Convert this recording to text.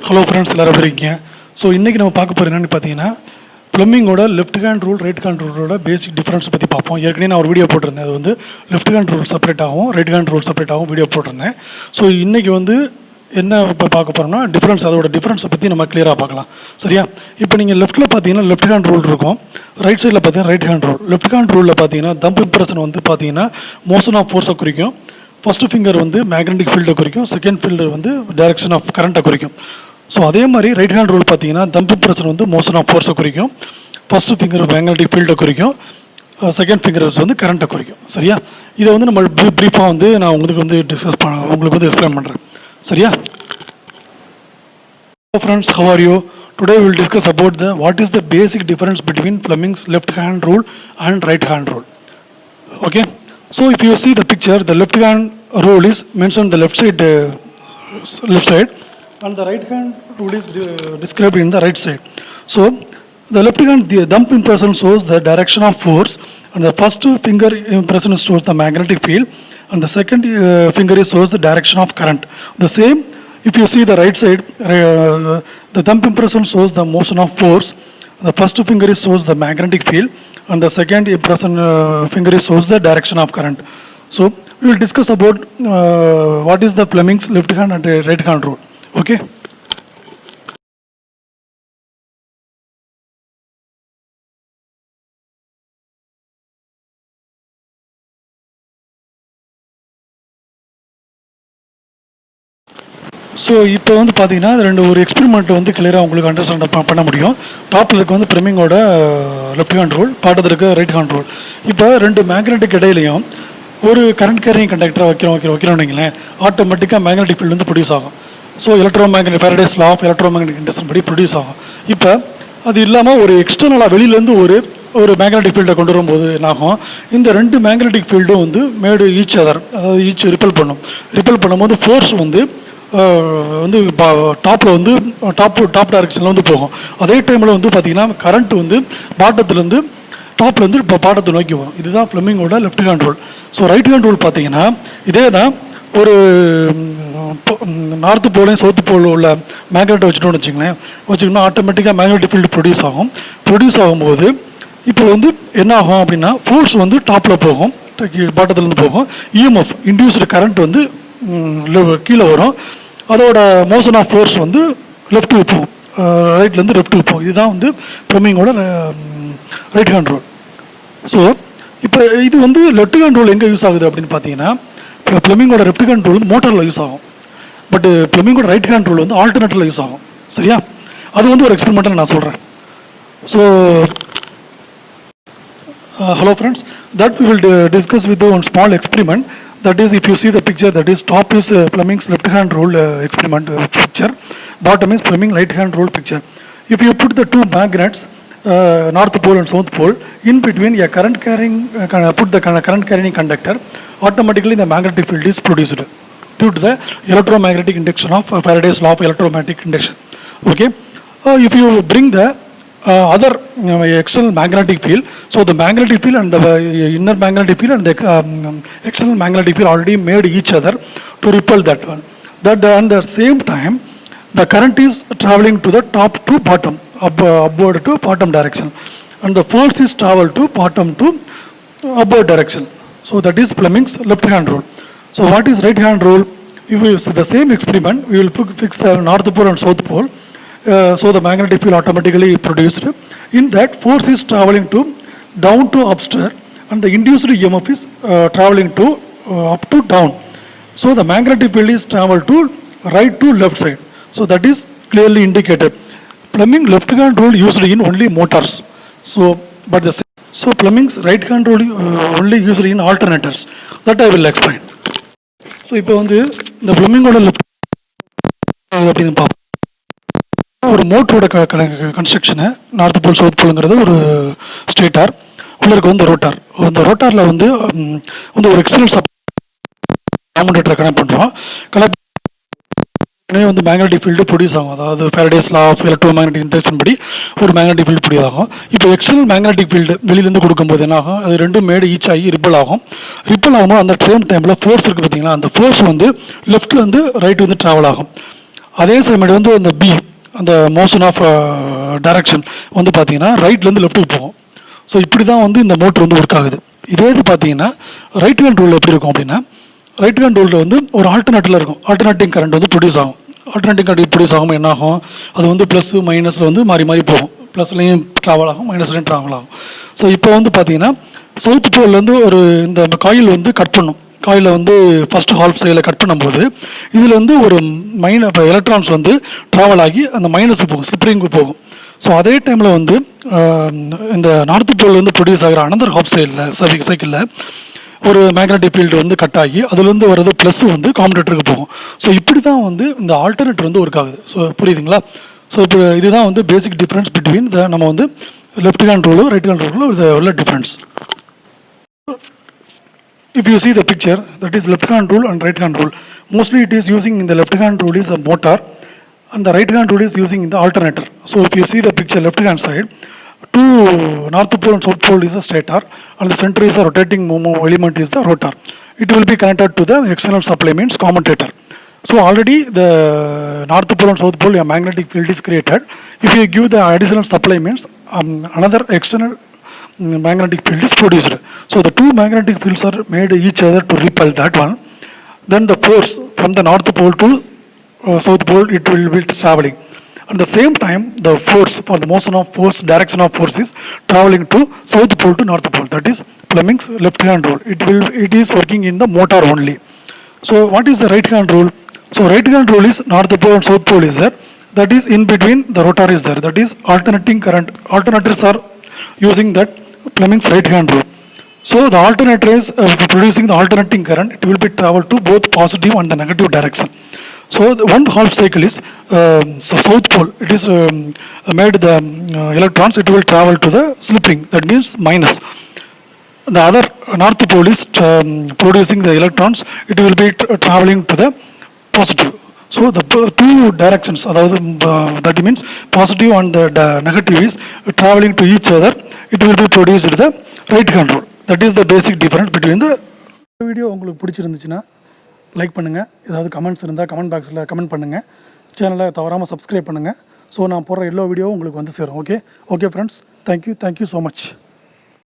Hello friends, எல்லோரும் எப்படி இருக்கீங்க? ஸோ இன்றைக்கி நம்ம பார்க்க போகிற என்னென்னு பார்த்தீங்கன்னா, ப்ளம்பிங்கோட left hand rule right hand ரூலோட பேசிக் டிஃப்ரென்ஸ் பற்றி பார்ப்போம். ஏற்கனவே நான் ஒரு வீடியோ போட்டிருந்தேன். அது வந்து லெஃப்ட் ஹேண்ட் ரூல் செப்பரேட்டாகவும் ரைட் ஹேண்ட் ரூல் செப்பரேட்டாகவும் வீடியோ போட்டிருந்தேன். ஸோ இன்றைக்கி வந்து என்ன இப்போ பார்க்க போகிறோம்னா அதோட டிஃப்ரென்ஸை பற்றி நம்ம கிளியராக பார்க்கலாம். சரியா? இப்போ நீங்கள் லெஃப்ட்டில் பார்த்தீங்கன்னா லெஃப்ட் ஹேண்ட் ரூல் இருக்கும், ரைட் சைடில் பார்த்தீங்கன்னா right hand rule. Left hand ரூலில் பார்த்தீங்கன்னா தம்ப் இம்ப்ரெஷன் வந்து பார்த்தீங்கன்னா மோஷன் ஆஃப் ஃபோர்ஸை குறிக்கும். ஃபஸ்ட்டு ஃபிங்கர் வந்து மேக்னெட்டிக் ஃபீல்டை குறிக்கும், செகண்ட் ஃபிங்கர் வந்து டைரக்ஷன் ஆஃப் கரண்ட்டை குறிக்கும். ஸோ அதே மாதிரி ரைட் ஹேண்ட் ரூல் பார்த்தீங்கன்னா தம்ப் இம்ப்ரெஷன் வந்து மோஷன் ஆஃப் ஃபோர்ஸை குறிக்கும், ஃபஸ்ட்டு ஃபிங்கர் மேக்னெட்டிக் ஃபீல்டை குறிக்கும், செகண்ட் ஃபிங்கர்ஸ் வந்து கரண்ட்டை குறிக்கும். சரியா? இதை வந்து நம்ம ப்ரீஃபாக வந்து நான் உங்களுக்கு வந்து உங்களுக்கு வந்து எக்ஸ்பிளைன் பண்ணுறேன். சரியா? Friends, how are you? Today we will discuss about what is the basic difference between Fleming's left hand rule and right hand rule. Okay, so if you see the picture, the left hand rule is mentioned the left side and the right hand rule is described in the right side. So the left hand, the thumb impression shows the direction of force, and the first finger impression shows the magnetic field, and the second finger shows the direction of current. The same if you see the right side, the thumb impression shows the motion of force, the first finger shows the magnetic field, and the second impression finger shows the direction of current. So we will discuss about what is the Fleming's left hand and right hand rule. Okay. So இப்போ வந்து பார்த்தீங்கன்னா ஒரு experiment வந்து கிளியராக உங்களுக்கு understand பண்ண முடியும். டாப்பில் இருக்க வந்து ப்ளம்பிங்கோட லெஃப்ட் ஹேண்ட் ரூல், பாட்டத்தில் இருக்க ரைட் ஹேண்ட் ரூல். இப்போ ரெண்டு மேக்னெட்டிக் இடையிலையும் ஒரு கரண்ட் கேரிங் கண்டக்டராக வைக்கிறோம்னு வைங்களேன், ஆட்டோமேட்டிக்காக மேக்னெட்டிக் ஃபீல்டு வந்து ப்ரொடியூஸ் ஆகும். So Faraday's law of electromagnetic induction படி ப்ரொடியூஸ் ஆகும். இப்போ அது இல்லாமல் ஒரு எக்ஸ்டர்னலாக வெளியிலேருந்து ஒரு மேக்னெட்டிக் ஃபீல்டை கொண்டு வரும்போது என்னாகும், இந்த ரெண்டு மேக்னெட்டிக் ஃபீல்டும் வந்து மேடு ஈச் அதர், அதாவது ஈச் ரிப்பல் பண்ணும்போது ஃபோர்ஸ் வந்து டாப்பில் வந்து டாப் டைரக்ஷனில் வந்து போகும். அதே டைமில் வந்து பார்த்தீங்கன்னா கரண்ட் வந்து பாட்டத்துலேருந்து டாப்லேருந்து இப்போ பாட்டத்தை நோக்கி வரும். இதுதான் ஃப்ளெமிங்கோட left hand rule. So right hand rule பார்த்தீங்கன்னா இதே தான், ஒரு நார்த்து போலையும் சவுத்து போல் உள்ள மேக்னெட்டை வச்சுட்டோம்னு வச்சுக்கோங்கன்னா ஆட்டோமேட்டிக்காக மேக்னெட்டிக் ஃபீல்டு ப்ரொடியூஸ் ஆகும்போது இப்போ வந்து என்ன ஆகும் அப்படின்னா, ஃபோர்ஸ் வந்து டாப்பில் போகும், பாட்டத்துலேருந்து போகும், இஎம்எஃப் இன்டியூஸ்டு கரண்ட் வந்து கீழே வரும், அதோட மோஷன் ஆஃப் ஃபோர்ஸ் வந்து லெஃப்ட்டுக்கு போகும், ரைட்லேருந்து லெஃப்ட்டுக்கு போகும். இதுதான் வந்து ப்ளம்பிங்கோட ரைட் ஹேண்ட் ரூல். ஸோ இப்போ இது வந்து லெஃப்ட் ஹேண்ட் ரூல் எங்கே யூஸ் ஆகுது அப்படின்னு பார்த்தீங்கன்னா, இப்போ ப்ளம்பிங்கோட லெஃப்ட் ஹேண்ட் ரூல் வந்து மோட்டரில் யூஸ் ஆகும், பட் ப்ளம்பிங்கோட ரைட் ஹேண்ட் ரூல் வந்து ஆல்டர்னேட்டில் யூஸ் ஆகும். சரியா? அது வந்து ஒரு எக்ஸ்பெரிமெண்ட்டில் நான் சொல்கிறேன். So hello friends, that we will discuss with one small experiment. That is, if you see the picture, that is top is Fleming's left hand rule experiment picture, bottom is Fleming right hand rule picture. If you put the two magnets, north pole and south pole, in between a current carrying put the current carrying conductor, automatically the magnetic field is produced due to the electromagnetic induction of Faraday's law of electromagnetic induction. Okay, if you bring the other external magnetic field, so the magnetic field and the inner magnetic field and the external magnetic field already made each other to repel that one. That at the same time the current is traveling to the top to bottom, upward to bottom direction, and the force is travel to bottom to upward direction. So that is Fleming's left hand rule. So what is right hand rule? If we use the same experiment, we will fix the north pole and south pole. So the magnetic field automatically produced. In that, force is traveling to down to upstairs, and the induced EMF is traveling to up to down. So the magnetic field is travel to right to left side. So that is clearly indicated. Fleming left hand rule used in only motors. So Fleming's right hand rule only used in alternators. That I will explain. So இப்போ வந்து இந்த Flemingோட left அப்படின்னு பார்ப்போம். ஒரு மோட்டரோட construction, north pole south போலுங்கிறது ஒரு stator, உள்ளருக்கு வந்து rotor. அந்த ரோட்டாரில் வந்து ஒரு எக்ஸ்டர்னல் கம்யூட்டேட்டரை கனெக்ட் பண்ணுறோம். வந்து மேக்னெட்டிக் ஃபீல்டு ப்ரொடியூஸ் ஆகும், அதாவது Faraday's law of electromagnetic induction படி ஒரு மேக்னெட்டிக் ஃபீல்டு ப்ரொடியூஸ் ஆகும். இப்போ எக்ஸ்டர்னல் மேக்னெட்டிக் ஃபீல்டு வெளியிலேருந்து கொடுக்கும்போது என்ன ஆகும், அது ரெண்டும் மேடு ஈச் ஆகி ரிப்பல் ஆகும்போது அந்த சேம் டைமில் ஃபோர்ஸ் இருக்குது பார்த்தீங்களா, அந்த ஃபோர்ஸ் வந்து லெஃப்ட்லேருந்து ரைட் வந்து ட்ராவல் ஆகும். அதே சமயம் வந்து அந்த பி அந்த மோஷன் ஆஃப் டைரக்ஷன் வந்து பார்த்தீங்கன்னா ரைட்லேருந்து லெஃப்ட்டுக்கு போகும். ஸோ இப்படி தான் வந்து இந்த மோட்ரு வந்து ஒர்க் ஆகுது. இதே இது பார்த்தீங்கன்னா ரைட் ஹேண்ட் ரூல் எப்படி இருக்கும் அப்படின்னா, ரைட் ஹேண்ட் ரூலில் வந்து ஒரு ஆல்டர்னேட்டில் இருக்கும். ஆல்டர்னேட்டிங் கரண்ட் வந்து ப்ரொடியூஸ் ஆகும். ஆல்டர்னேட்டிங் கரண்ட் ப்ரொடியூஸ் ஆகும் என்ன ஆகும், அது வந்து ப்ளஸ் மைனஸில் வந்து மாறி மாறி போகும். ப்ளஸ்லையும் ட்ராவல் ஆகும், மைனஸ்லையும் ட்ராவல் ஆகும். ஸோ இப்போ வந்து பார்த்தீங்கன்னா சவுத் போல்லேருந்து ஒரு இந்த காயில் வந்து கட் பண்ணும். காயிலை வந்து ஃபஸ்ட் ஹால்ஃப் சைடில் கட் பண்ணும்போது இதில் வந்து ஒரு எலக்ட்ரான்ஸ் வந்து ட்ராவல் ஆகி அந்த மைனஸுக்கு போகும், ஸ்லிப்பரிங்கு போகும். ஸோ அதே டைமில் வந்து இந்த நார்த்து போல்லேருந்து ப்ரொடியூஸ் ஆகிற அனதர் ஹாஃப் சைடில் சைக்கிளில் ஒரு மேக்னெட்டிக் ஃபீல்டு வந்து கட் ஆகி அதுலேருந்து வர்றது ப்ளஸ் வந்து காம்படேட்டருக்கு போகும். ஸோ இப்படி தான் வந்து இந்த ஆல்டர்னேட்டர் வந்து ஒர்க் ஆகுது. ஸோ புரியுதுங்களா? ஸோ இப்போ இதுதான் வந்து பேசிக் டிஃப்ரென்ஸ் பிட்வீன் நம்ம வந்து லெஃப்ட் ஹேண்ட் ரூலும் ரைட் ஹேண்ட் ரூலும் உள்ள difference. If you see the picture, that is left hand rule and right hand rule. Mostly it is using in the left hand rule is a motor and the right hand rule is using in the alternator. So if you see the picture left hand side, two north pole and south pole is the stator and the center is a rotating element is the rotor. It will be connected to the external supply means commutator. So already the north pole and south pole a magnetic field is created. If you give the additional supply means another external magnetic field is produced. So the two magnetic fields are made each other to repel that one. Then the force from the north pole to south pole it will be traveling. At the same time the force for the motion of force direction of force is traveling to south pole to north pole. That is Fleming's left hand rule. It is working in the motor only. So what is the right hand rule? So right hand rule is north pole and south pole is there. That is in between the rotor is there. That is alternating current. Alternators are using that Fleming's right hand rule. So the alternator is producing the alternating current. It will be travel to both positive and the negative direction. So the one half cycle is so south pole. It is made the electrons. It will travel to the slip ring. That means minus. The other north pole is producing the electrons. It will be traveling to the positive. So the two directions, that means positive and the negative is traveling to each other. It will be produced the right hand rule. That is the basic difference between the. Video உங்களுக்கு பிடிச்சிருந்துச்சுன்னா like பண்ணுங்கள். ஏதாவது comments இருந்தால் comment பாக்ஸில் comment பண்ணுங்கள். சேனலை தவறாமல் subscribe பண்ணுங்கள். ஸோ நான் போடுற எல்லா வீடியோவும் உங்களுக்கு வந்து சேரும். Okay friends, thank you so much.